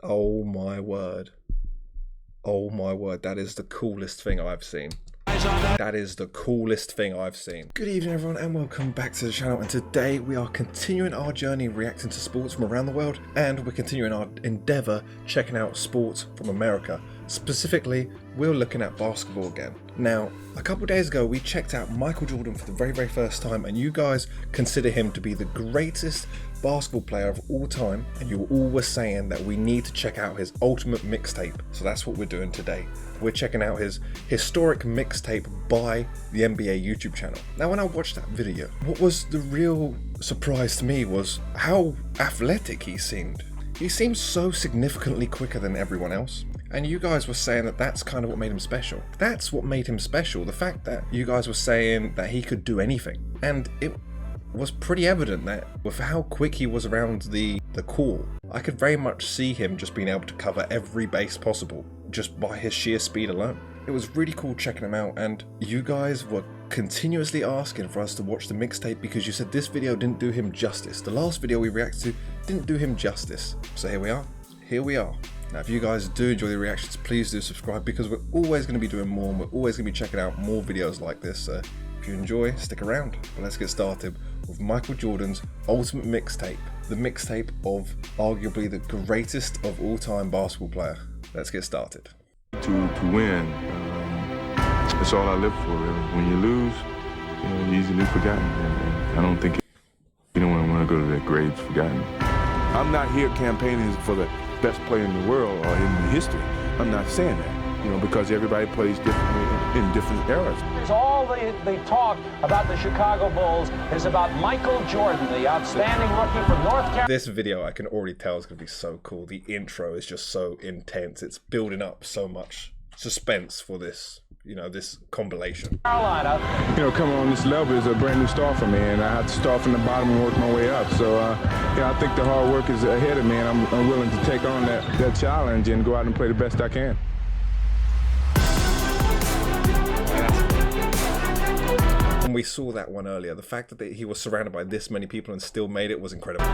Oh my word. Oh my word, that is the coolest thing I've seen. That is the coolest thing I've seen. Good evening everyone and welcome back to the channel, and today we are continuing our journey reacting to sports from around the world, and we're continuing our endeavour checking out sports from America. Specifically, we're looking at basketball again. Now, a couple days ago we checked out Michael Jordan for the very first time, and you guys consider him to be the greatest basketball player of all time, and you all were saying that we need to check out his ultimate mixtape. So that's what we're doing today. We're checking out his historic mixtape by the NBA YouTube channel. Now, when I watched that video, what was the real surprise to me was how athletic he seemed. He seemed so significantly quicker than everyone else. And you guys were saying that that's kind of what made him special. That's what made him special. The fact that you guys were saying that he could do anything. And it was pretty evident that with how quick he was around the court, I could very much see him just being able to cover every base possible just by his sheer speed alone. It was really cool checking him out, and you guys were continuously asking for us to watch the mixtape because you said this video didn't do him justice. The last video we reacted to didn't do him justice. So here we are. Here we are. Now, if you guys do enjoy the reactions, please do subscribe because we're always going to be doing more, and we're always going to be checking out more videos like this. So if you enjoy, stick around. But let's get started with Michael Jordan's ultimate mixtape, the mixtape of arguably the greatest of all time basketball player. Let's get started. To win, that's all I live for, really. When you lose, you're easily forgotten. And I don't think you don't want to go to their graves forgotten. I'm not here campaigning for the best player in the world or in history. I'm not saying that, because everybody plays differently in different eras. All the talk about the Chicago Bulls is about Michael Jordan, the outstanding rookie from North Carolina. This video, I can already tell, is going to be so cool. The intro is just so intense. It's building up so much suspense for this, this compilation. Carolina. Coming on this level is a brand new start for me, and I have to start from the bottom and work my way up. So, I think the hard work is ahead of me, and I'm willing to take on that challenge and go out and play the best I can. And we saw that one earlier. The fact that he was surrounded by this many people and still made it was incredible. He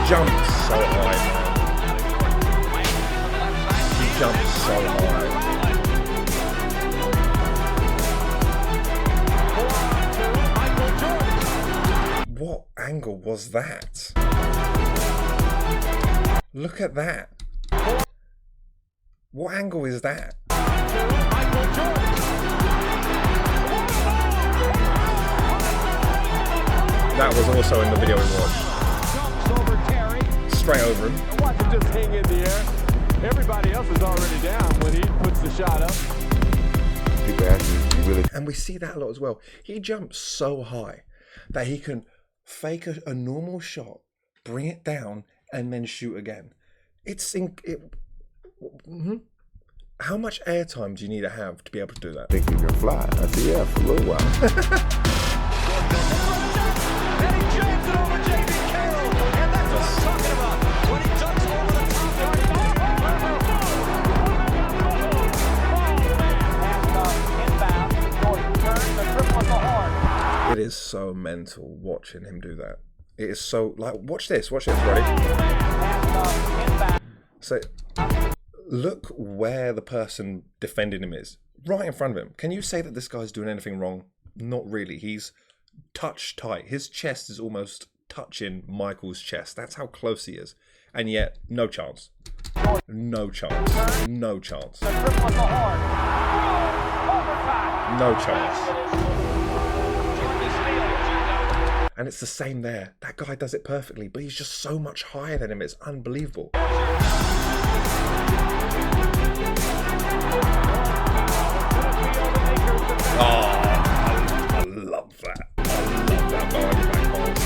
jumped so high, man. He jumped so high. What angle was that? Look at that. What angle is that? That was also in the video we watched. Straight over him. Watch him just hang in the air. Everybody else is already down when he puts the shot up. People ask me, really? And we see that a lot as well. He jumps so high that he can fake a normal shot, bring it down, and then shoot again. How much airtime do you need to have to be able to do that? I think you can fly. I said, yeah, for a little while. And he jams it over J.B. Carroll. And that's what I'm talking about. When he dunks over the top. It is so mental watching him do that. It is so, watch this, ready? So, look where the person defending him is. Right in front of him. Can you say that this guy's doing anything wrong? Not really. He's touch tight. His chest is almost touching Michael's chest. That's how close he is. And yet, no chance. No chance. No chance. No chance. And it's the same there. That guy does it perfectly, but he's just so much higher than him. It's unbelievable. Oh, I love that. I love that behind back pass.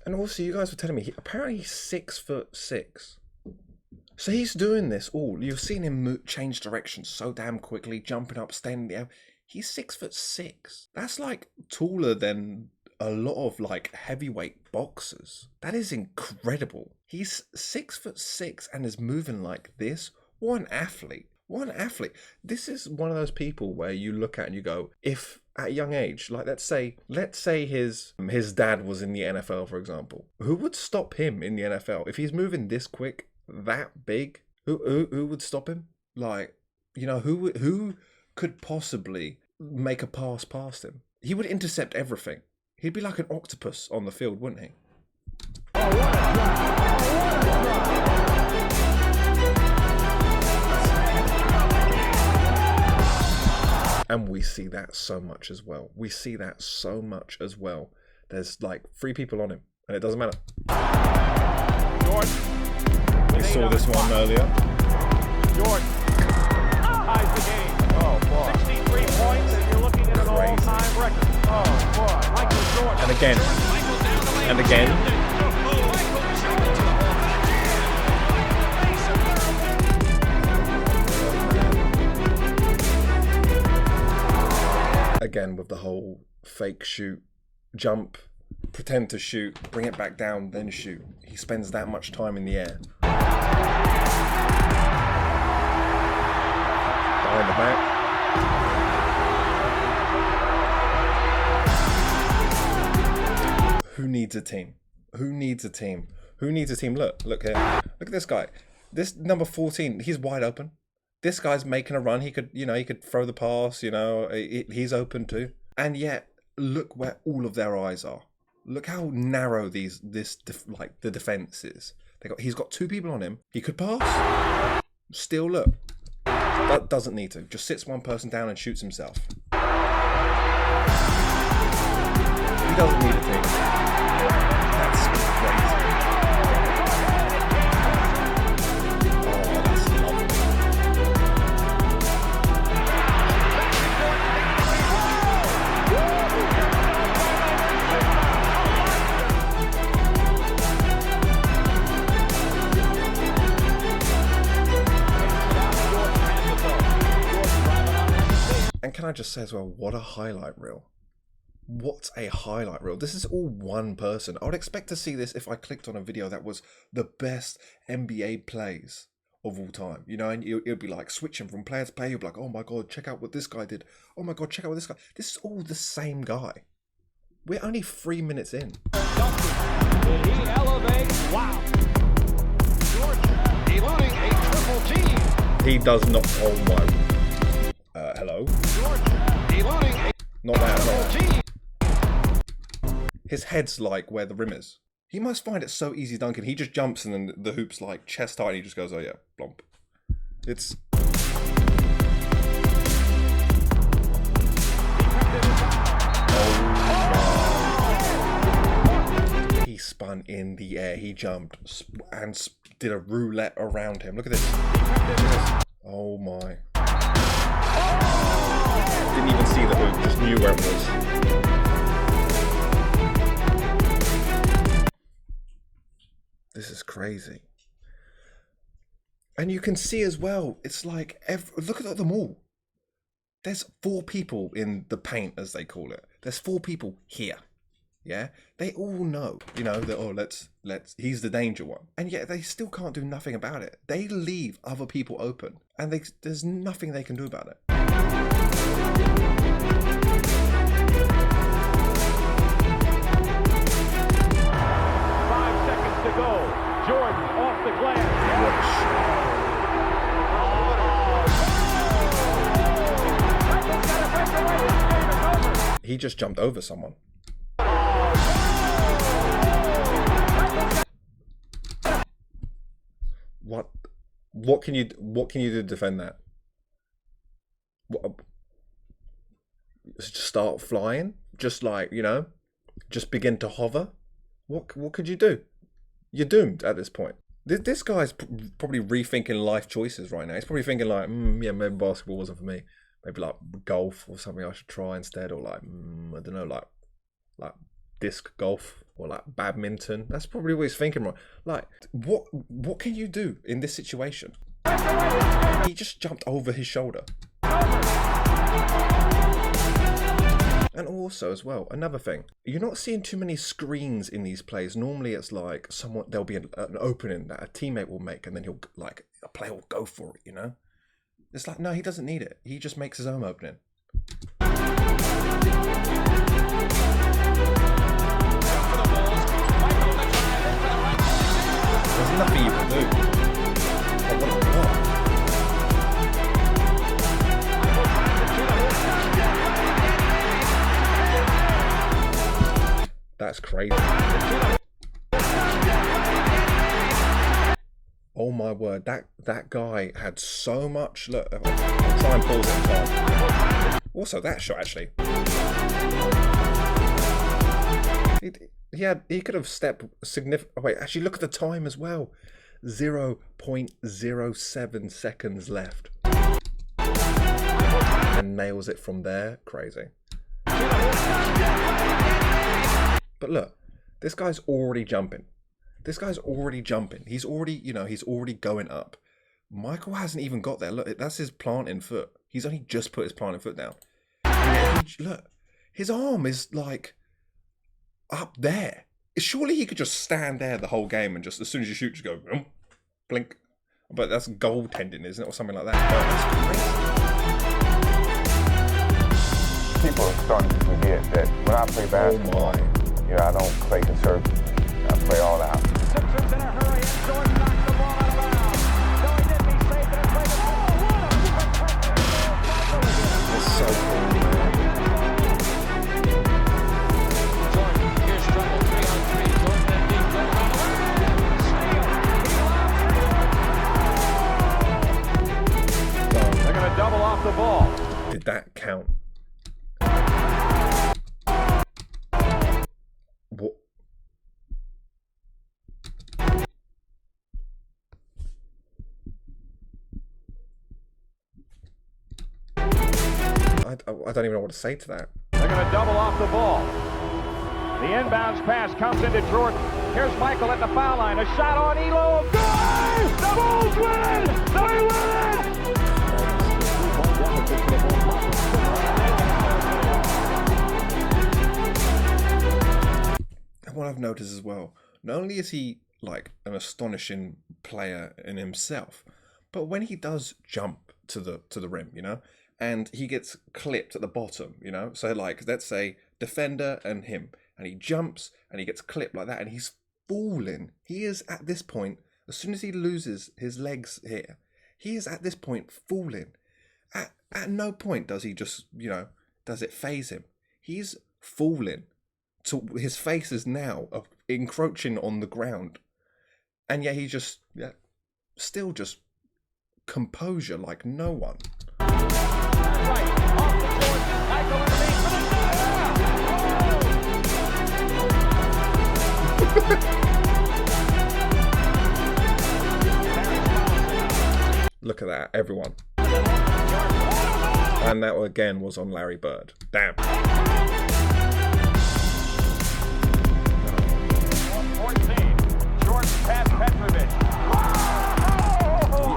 And also, you guys were telling me, apparently he's 6'6". So he's doing this all. You've seen him change direction so damn quickly, jumping up, staying in the air. He's 6'6". That's like taller than a lot of like heavyweight boxers. That is incredible. He's 6'6" and is moving like this. What an athlete. What an athlete. This is one of those people where you look at and you go, if at a young age, like let's say his dad was in the NFL, for example, who would stop him in the NFL? If he's moving this quick, that big, who would stop him? Like, you know, who could possibly make a pass past him? He would intercept everything. He'd be like an octopus on the field, wouldn't he? And we see that so much as well. We see that so much as well. There's like 3 people on him, and it doesn't matter. We saw this one earlier. Jordan ties the game. Oh, boy. 63 points, and you're looking at an all-time record. Oh, boy. Michael Jordan. And again. And again. Again with the whole fake shoot, jump, pretend to shoot, bring it back down, then shoot. He spends that much time in the air. Behind the back. Who needs a team? Who needs a team? Who needs a team? Look here. Look at this guy. This number 14, he's wide open. This guy's making a run. He could, you know, he could throw the pass, you know, he's open too. And yet, look where all of their eyes are. Look how narrow the defense is. He's got 2 people on him. He could pass. Still, look. That doesn't need to. Just sits one person down and shoots himself. He doesn't need a team. That's crazy. And can I just say as well, what a highlight reel. What a highlight reel. This is all one person. I would expect to see this if I clicked on a video that was the best NBA plays of all time. You know, and it'd be like switching from player to player. You'd be like, oh my God, check out what this guy did. Oh my God, check out what this guy. This is all the same guy. We're only 3 minutes in. Did he elevate? Wow. Georgia eluding a triple team. He does not. Oh my. Hello? Not that. His head's like where the rim is. He must find it so easy dunking. He just jumps and then the hoop's like chest high and he just goes, oh yeah, blomp. It's... Oh my. He spun in the air. He jumped and did a roulette around him. Look at this. Oh my. Didn't even see the hoop, just knew where it was. This is crazy. And you can see as well, it's like, look at them all. There's 4 people in the paint, as they call it. There's 4 people here. Yeah? They all know, you know, that, oh, he's the danger one. And yet they still can't do nothing about it. They leave other people open. And there's nothing they can do about it. 5 seconds to go. Jordan off the glass. He just jumped over someone. What can you do to defend that? Just start flying? Just like, you know, just begin to hover? What could you do? You're doomed at this point. This guy's probably rethinking life choices right now. He's probably thinking like, yeah, maybe basketball wasn't for me. Maybe like golf or something I should try instead, or like, I don't know, like disc golf or like badminton. That's probably what he's thinking, right? Like, what can you do in this situation? He just jumped over his shoulder. And also as well, another thing, you're not seeing too many screens in these plays. Normally it's like there'll be an opening that a teammate will make and then he'll like, a player will go for it, you know? It's like, no, he doesn't need it. He just makes his own opening. There's nothing you can do. Oh, what a block. That's crazy. Oh my word, that guy had so much. Look, I'll try and pause it in time. Also, that shot actually. He could have stepped significant. Oh, wait, actually, look at the time as well. 0.07 seconds left, and nails it from there. Crazy. But look, this guy's already jumping. This guy's already jumping. He's already, you know, he's already going up. Michael hasn't even got there. Look, that's his planting foot. He's only just put his planting foot down. Look, his arm is like up there. Surely he could just stand there the whole game and just, as soon as you shoot, just go, blink. But that's goaltending, isn't it? Or something like that. But that's crazy. People are starting to forget that when I play basketball, I don't play conservative. I play all out. Sixers in a hurry, and Jordan knocked the ball out of bounds. No, he didn't. He saved it and played the ball. That's so cool, man. Jordan, here's trouble. 3-on-3. Jordan and deep. They're going to double off the ball. Did that count? What? I don't even know what to say to that. They're going to double off the ball. The inbounds pass comes into Jordan. Here's Michael at the foul line. A shot on Elo. Good! The Bulls win! They win! And what I've noticed as well, not only is he like an astonishing player in himself, but when he does jump to the rim, you know, and he gets clipped at the bottom, you know, so like let's say defender and him, and he jumps and he gets clipped like that, and he's falling. He is at this point, as soon as he loses his legs here, he is at this point falling. At no point does he just, you know, does it faze him. He's falling. So his face is now encroaching on the ground, and yet he just, still just composure like no one. Right, off the court. Michael underneath for the Look at that, everyone. And that again was on Larry Bird. Damn. 114. Jordan past Petrovic.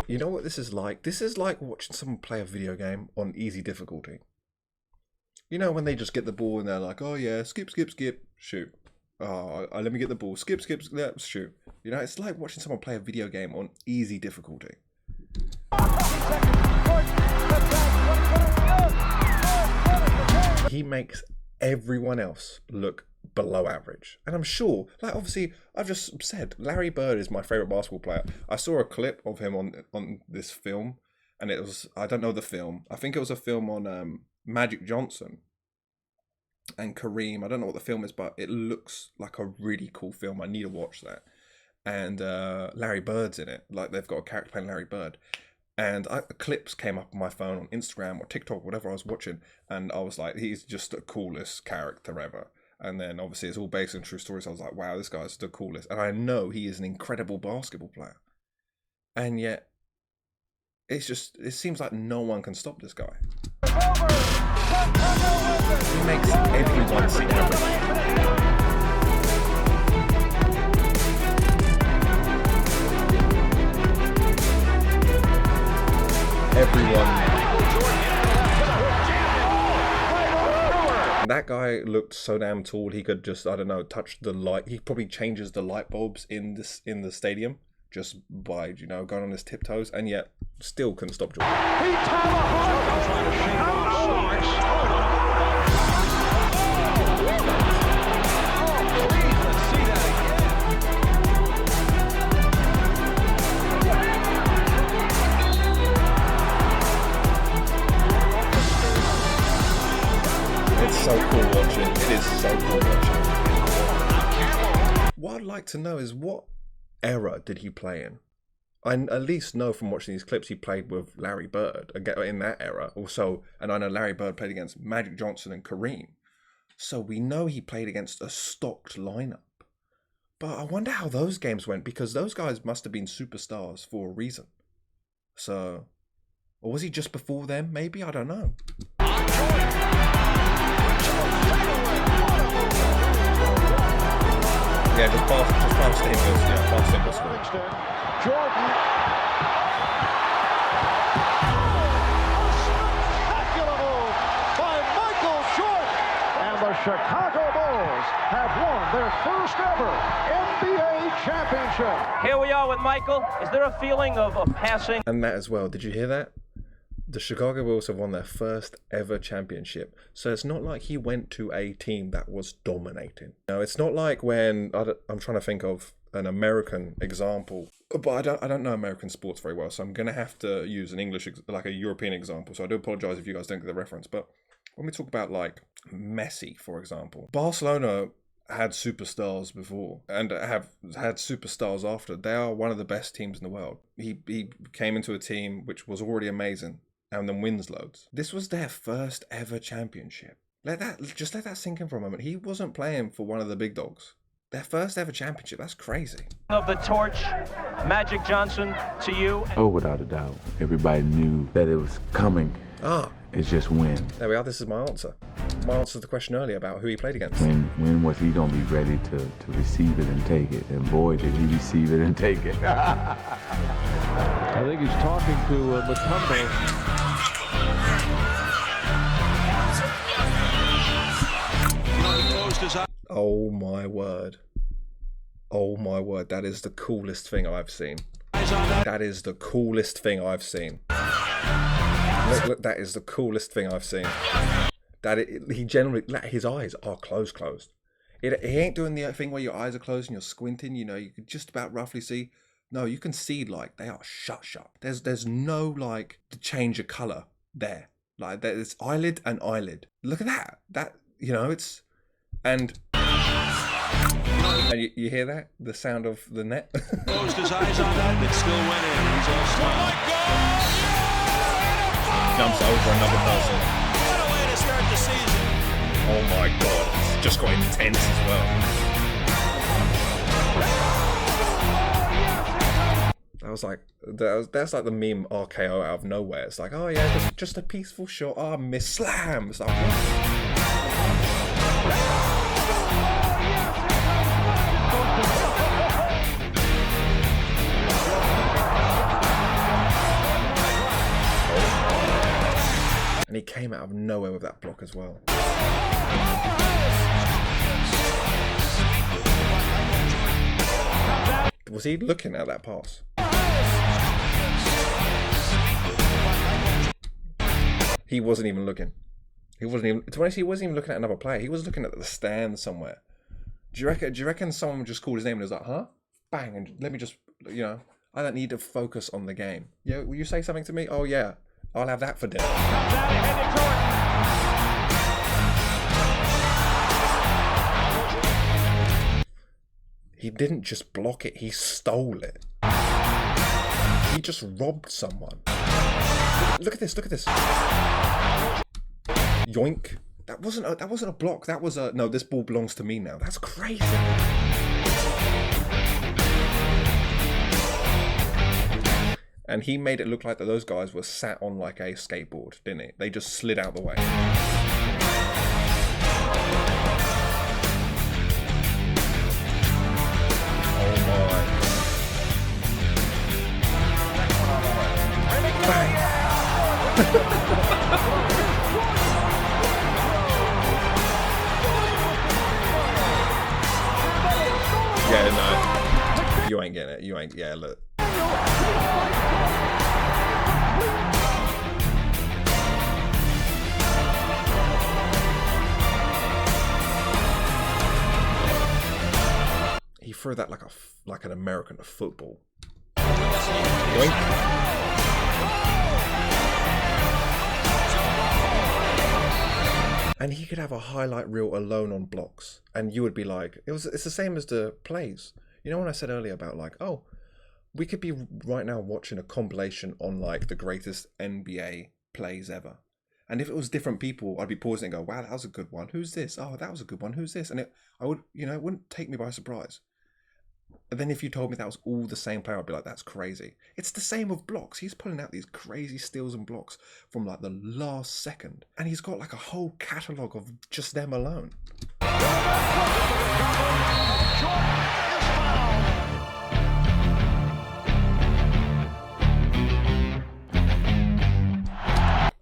You know what this is like? This is like watching someone play a video game on easy difficulty. You know when they just get the ball and they're like, oh yeah, skip, skip, skip, shoot. Oh, let me get the ball. Skip, skip, skip, shoot. You know, it's like watching someone play a video game on easy difficulty. He makes everyone else look below average. And I'm sure, like obviously, I've just said, Larry Bird is my favorite basketball player. I saw a clip of him on this film, and it was, I don't know the film. I think it was a film on Magic Johnson and Kareem. I don't know what the film is, but it looks like a really cool film. I need to watch that. And Larry Bird's in it. Like they've got a character playing Larry Bird. And clips came up on my phone on Instagram or TikTok, whatever I was watching. And I was like, he's just the coolest character ever. And then obviously it's all based on true stories. So I was like, wow, this guy's the coolest. And I know he is an incredible basketball player. And yet, it seems like no one can stop this guy. He makes everyone see everything. Everyone. That guy guy looked so damn tall he could just, I don't know, touch the light. He probably changes the light bulbs in the stadium just by, you know, going on his tiptoes, and yet still couldn't stop Jordan. He tomahawked trying to shake off Starks. Oh, please, let's see that again. It's so cool watching. It is so cool watching. What I'd like to know is, what era did he play in? I at least know from watching these clips he played with Larry Bird in that era. Also, and I know Larry Bird played against Magic Johnson and Kareem. So we know he played against a stocked lineup. But I wonder how those games went, because those guys must have been superstars for a reason. So, or was he just before them? Maybe, I don't know. Yeah, just pass him. Yeah, pass him. Jordan. Spectacular move by Michael Jordan. And the Chicago Bulls have won their first ever NBA championship. Here we are with Michael. Is there a feeling of passing? And that as well. Did you hear that? The Chicago Bulls have won their first ever championship. So it's not like he went to a team that was dominating. No, it's not like when, I'm trying to think of an American example, but I don't know American sports very well, so I'm going to have to use an English, like a European example. So I do apologize if you guys don't get the reference. But when we talk about like Messi, for example, Barcelona had superstars before and have had superstars after. They are one of the best teams in the world. He came into a team which was already amazing and then wins loads. This was their first ever championship. Let that sink in for a moment. He wasn't playing for one of the big dogs. Their first ever championship. That's crazy. Of the torch, Magic Johnson to you. Oh, without a doubt. Everybody knew that it was coming. It's just when. There we are. This is my answer. My answer to the question earlier about who he played against. When was he going to be ready to receive it and take it? And boy, did he receive it and take it. I think he's talking to Matumbo. Oh my word. Oh my word. That is the coolest thing I've seen. That is the coolest thing I've seen. Look, that is the coolest thing I've seen. He generally, his eyes are closed. He ain't doing the thing where your eyes are closed and you're squinting, you know, you can just about roughly see. No, you can see like they are shut. There's no like change of color there. Like there's eyelid and eyelid. Look at that. That, you know, it's, and you hear that? The sound of the net? Closed his eyes on that, but still went in. He's all smart. Jumps over another person. What a way to start the season. Oh my god, it's just got intense as well. That's like the meme RKO out of nowhere. It's like, oh yeah, just a peaceful shot. Oh, miss slam. It's like, what? And he came out of nowhere with that block as well. Was he looking at that pass? He wasn't even looking. He wasn't even looking at another player. He was looking at the stand somewhere. Do you reckon someone just called his name and was like, huh? Bang, and let me just, you know, I don't need to focus on the game. Yeah, will you say something to me? Oh yeah, I'll have that for dinner. He didn't just block it, he stole it. He just robbed someone. Look at this. Yoink. That wasn't a block, that was a, no, this ball belongs to me now. That's crazy. And he made it look like that those guys were sat on like a skateboard, didn't he? They just slid out the way. Oh my. Bang. You ain't getting it. You ain't. Yeah, look. He threw that like an American to football. Yoink. And he could have a highlight reel alone on blocks, and you would be like, it's the same as the plays. You know when I said earlier about like, oh, we could be right now watching a compilation on like the greatest NBA plays ever. And if it was different people, I'd be pausing and go, wow, that was a good one. Who's this? Oh, that was a good one. Who's this? And it wouldn't take me by surprise. And then if you told me that was all the same player, I'd be like, that's crazy. It's the same with blocks. He's pulling out these crazy steals and blocks from like the last second. And he's got like a whole catalogue of just them alone.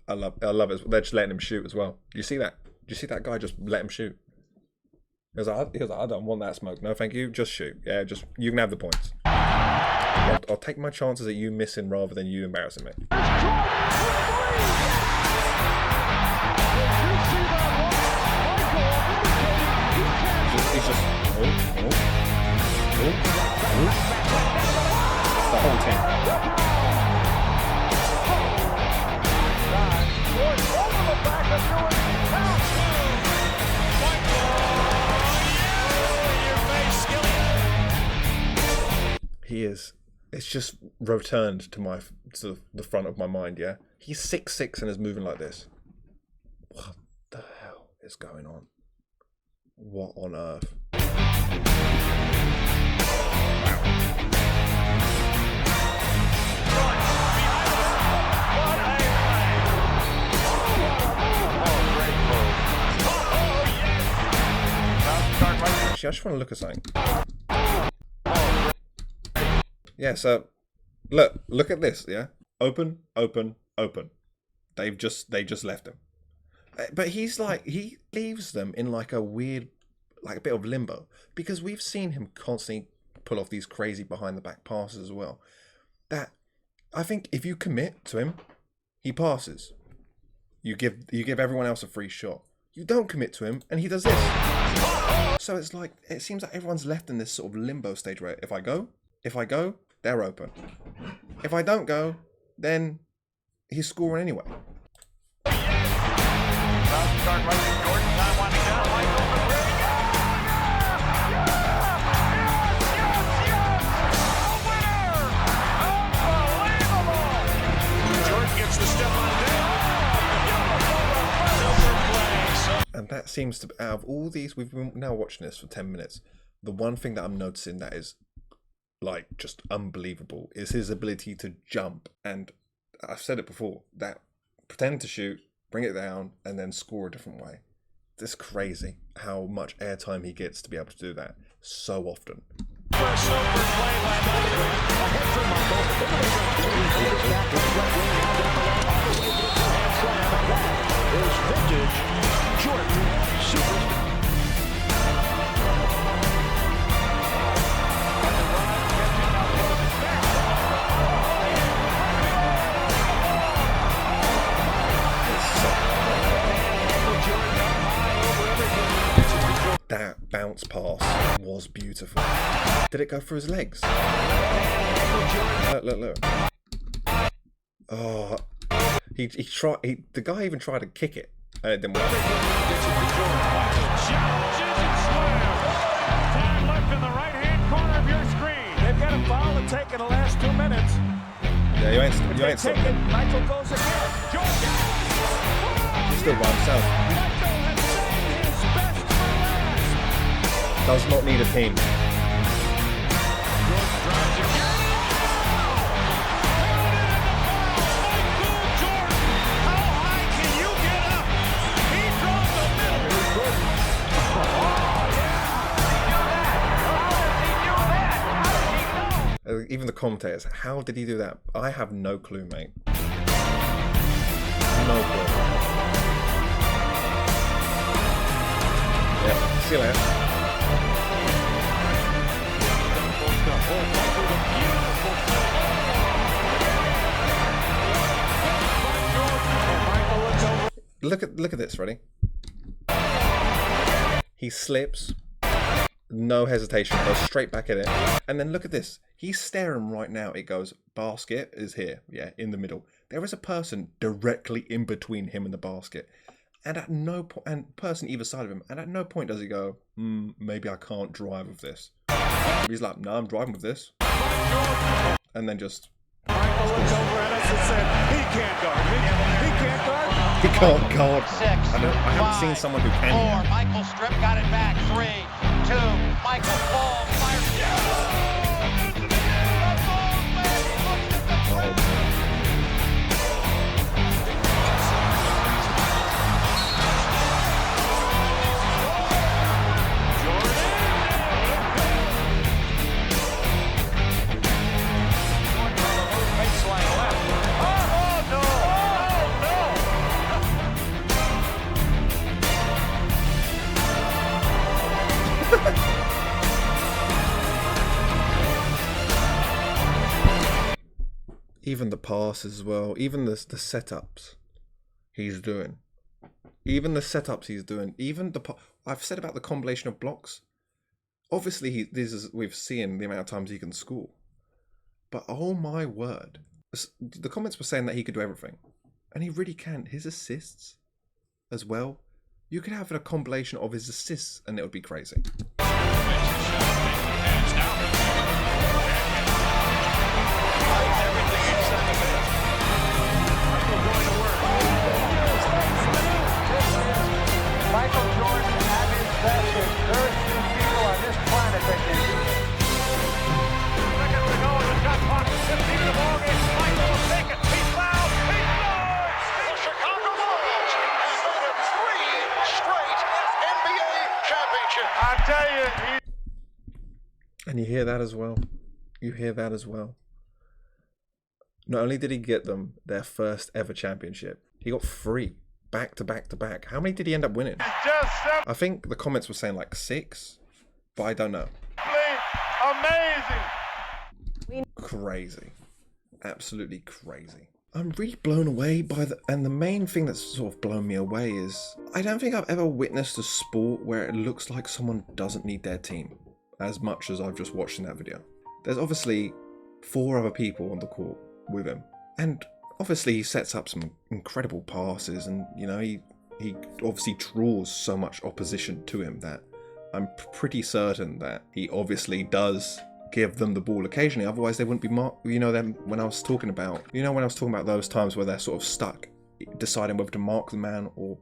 I love it. They're just letting him shoot as well. Do you see that? Do you see that guy just let him shoot? He was like, I don't want that smoke. No, thank you. Just shoot. Yeah, you can have the points. I'll take my chances at you missing rather than you embarrassing me. He's just the whole team. He is. It's just returned to the front of my mind. Yeah, he's 6'6" and is moving like this. What the hell is going on? What on earth? Actually, I just want to look at something. Yeah, so look at this, yeah? Open, open, open. They just left him. But he's like, he leaves them in like a weird, like a bit of limbo, because we've seen him constantly pull off these crazy behind the back passes as well. That I think if you commit to him, he passes. You give everyone else a free shot. You don't commit to him and he does this. So it's like, it seems like everyone's left in this sort of limbo stage where if I go, they're open. If I don't go, then he's scoring anyway. And that seems to, out of all these, we've been now watching this for 10 minutes. The one thing that I'm noticing that is like just unbelievable is his ability to jump. And I've said it before, that pretend to shoot, bring it down, and then score a different way. It's crazy how much airtime he gets to be able to do that so often. That bounce pass was beautiful. Did it go through his legs? Look. Oh, he tried. The guy even tried to kick it, and it didn't work. Time left in the right-hand corner of your screen. They've got a foul to take in the last 2 minutes. Yeah, you ain't stopping it. Michael goes again. Jordan. He's still by himself. Does not need a team. Even the commentators, how did he do that? I have no clue, mate. No clue. Yeah, see you later. Look at this, ready? He slips, no hesitation, goes straight back at it. And then look at this. He's staring right now. It goes, basket is here, yeah, in the middle. There is a person directly in between him and the basket. And at no point, and person either side of him, and at no point does he go, maybe I can't drive with this. He's like, no, I'm driving with this. And then just... Michael looks over at us and said, he can't guard me. He can't guard me. He can't guard. I haven't Five, seen someone who can. 4, Michael Strip got it back. 3, 2, Michael falls, fires. Even the passes as well, even the setups he's doing. Even the setups he's doing, even the... I've said about the combination of blocks. Obviously, we've seen the amount of times he can score. But oh my word. The comments were saying that he could do everything. And he really can. His assists as well. You could have a compilation of his assists and it would be crazy. Michael Jordan at his best. There's few people on this planet that can do this. Seconds to go in the shot clock. 15 of the ball game. Michael will take it. He's fouled. He scores! The Chicago Bulls have made it 3 straight NBA championships. I tell you, And you hear that as well. You hear that as well. Not only did he get them their first ever championship, he got 3 back to back to back. How many did he end up winning? I think the comments were saying like 6, but I don't know. amazing. Crazy. Absolutely crazy. I'm really blown away by and the main thing that's sort of blown me away is I don't think I've ever witnessed a sport where it looks like someone doesn't need their team as much as I've just watched in that video. There's obviously 4 other people on the court with him, and obviously he sets up some incredible passes, and you know he obviously draws so much opposition to him that I'm pretty certain that he obviously does give them the ball occasionally, otherwise they wouldn't be marked. You know, them when I was talking about those times where they're sort of stuck deciding whether to mark the man or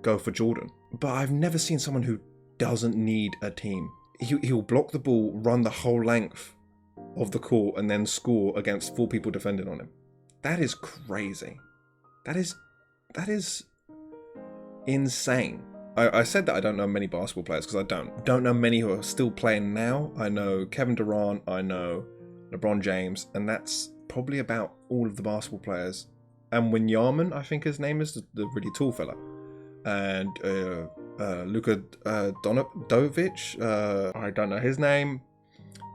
go for Jordan. But I've never seen someone who doesn't need a team. He'll block the ball, run the whole length of the court, and then score against 4 people defending on him. That is crazy. That is insane. I said that I don't know many basketball players because I don't know many who are still playing now. I know Kevin Durant, I know LeBron James, and that's probably about all of the basketball players. And Wanyama, I think his name is, the really tall fella. And Luka Doncic, I don't know his name.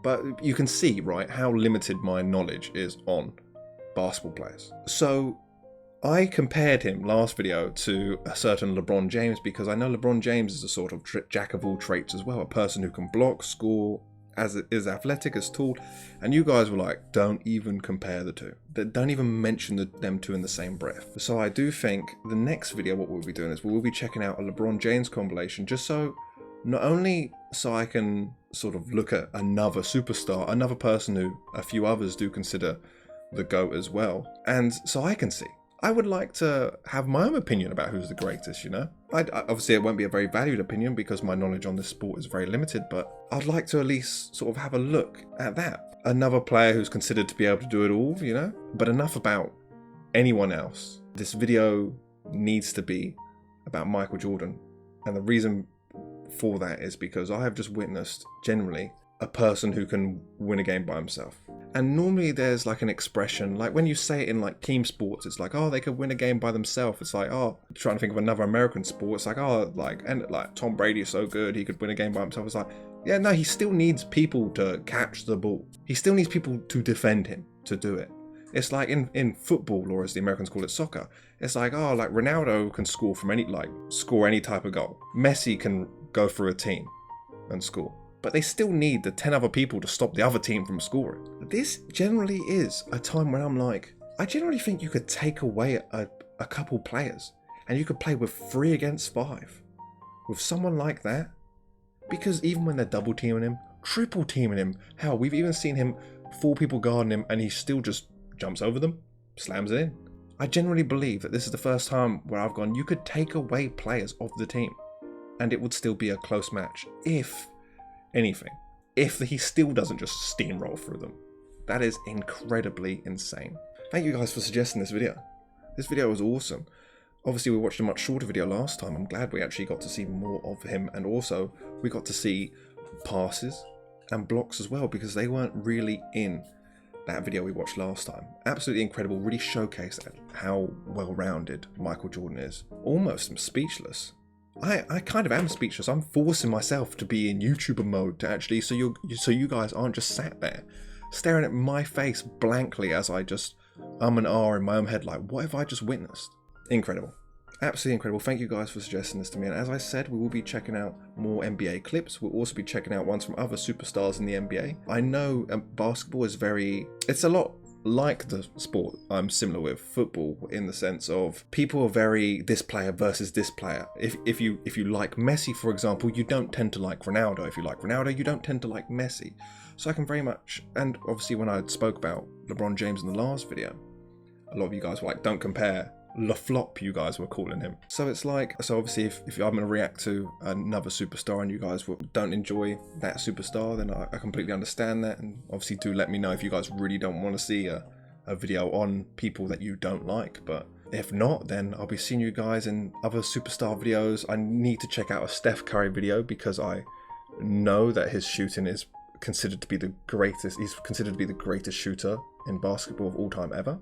But you can see, right, how limited my knowledge is on basketball players. So I compared him last video to a certain LeBron James because I know LeBron James is a sort of jack of all traits as well, a person who can block, score, is athletic, is tall, and you guys were like, don't even compare the two. Don't even mention them two in the same breath. So I do think the next video what we'll be doing is we'll be checking out a LeBron James compilation, just so not only so I can sort of look at another superstar, another person who a few others do consider the GOAT as well, and so I can see. I would like to have my own opinion about who's the greatest, you know? Obviously, it won't be a very valued opinion because my knowledge on this sport is very limited, but I'd like to at least sort of have a look at that. Another player who's considered to be able to do it all, you know? But enough about anyone else. This video needs to be about Michael Jordan. And the reason for that is because I have just witnessed, generally, a person who can win a game by himself. And normally there's like an expression, like when you say it in like team sports, it's like, oh, they could win a game by themselves. It's like, oh, trying to think of another American sport. It's like, oh, like Tom Brady is so good, he could win a game by himself. It's like, yeah, no, he still needs people to catch the ball. He still needs people to defend him to do it. It's like in football, or as the Americans call it, soccer. It's like, oh, like Ronaldo can score from score any type of goal. Messi can go through a team and score. But they still need the 10 other people to stop the other team from scoring. This generally is a time when I'm like, I generally think you could take away a couple players and you could play with 3 against 5 with someone like that. Because even when they're double teaming him, triple teaming him, hell, we've even seen him 4 people guarding him and he still just jumps over them, slams it in. I generally believe that this is the first time where I've gone, you could take away players of the team and it would still be a close match, if anything, if he still doesn't just steamroll through them. That is incredibly insane. Thank you guys for suggesting this video. This video was awesome. Obviously we watched a much shorter video last time. I'm glad we actually got to see more of him, and also we got to see passes and blocks as well, because they weren't really in that video we watched last time. Absolutely incredible, really showcased how well-rounded Michael Jordan is. Almost speechless. I kind of am speechless. I'm forcing myself to be in YouTuber mode to actually, so you guys aren't just sat there staring at my face blankly as I just and ah in my own head, like, what have I just witnessed? Incredible. Absolutely incredible. Thank you guys for suggesting this to me. And as I said, we will be checking out more NBA clips. We'll also be checking out ones from other superstars in the NBA. I know basketball is it's a lot like the sport I'm similar with, football, in the sense of people are very this player versus this player. If you like Messi, for example, you don't tend to like Ronaldo. If you like Ronaldo, you don't tend to like Messi. So I can very much, and obviously when I spoke about LeBron James in the last video, a lot of you guys were like, don't compare. La Flop, you guys were calling him. So it's like, so obviously if I'm going to react to another superstar and you guys don't enjoy that superstar, then I completely understand that. And obviously do let me know if you guys really don't want to see a video on people that you don't like. But if not, then I'll be seeing you guys in other superstar videos. I need to check out a Steph Curry video, because I know that his shooting is considered to be the greatest. He's considered to be the greatest shooter in basketball of all time ever.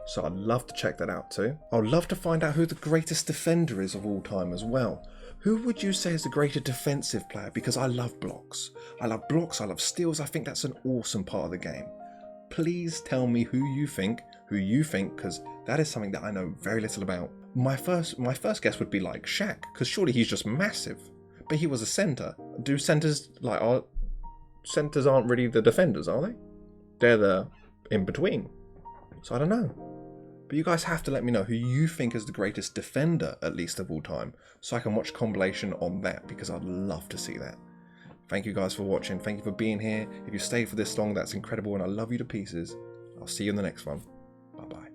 So I'd love to check that out too. I'd love to find out who the greatest defender is of all time as well. Who would you say is the greatest defensive player? Because I love blocks. I love blocks, I love steals. I think that's an awesome part of the game. Please tell me who you think, because that is something that I know very little about. My first guess would be like Shaq, because surely he's just massive. But he was a center. Do centers, centers aren't really the defenders, are they? They're the in between. So I don't know. But you guys have to let me know who you think is the greatest defender, at least of all time, so I can watch compilation on that, because I'd love to see that. Thank you guys for watching. Thank you for being here. If you stayed for this long, that's incredible, and I love you to pieces. I'll see you in the next one. Bye-bye.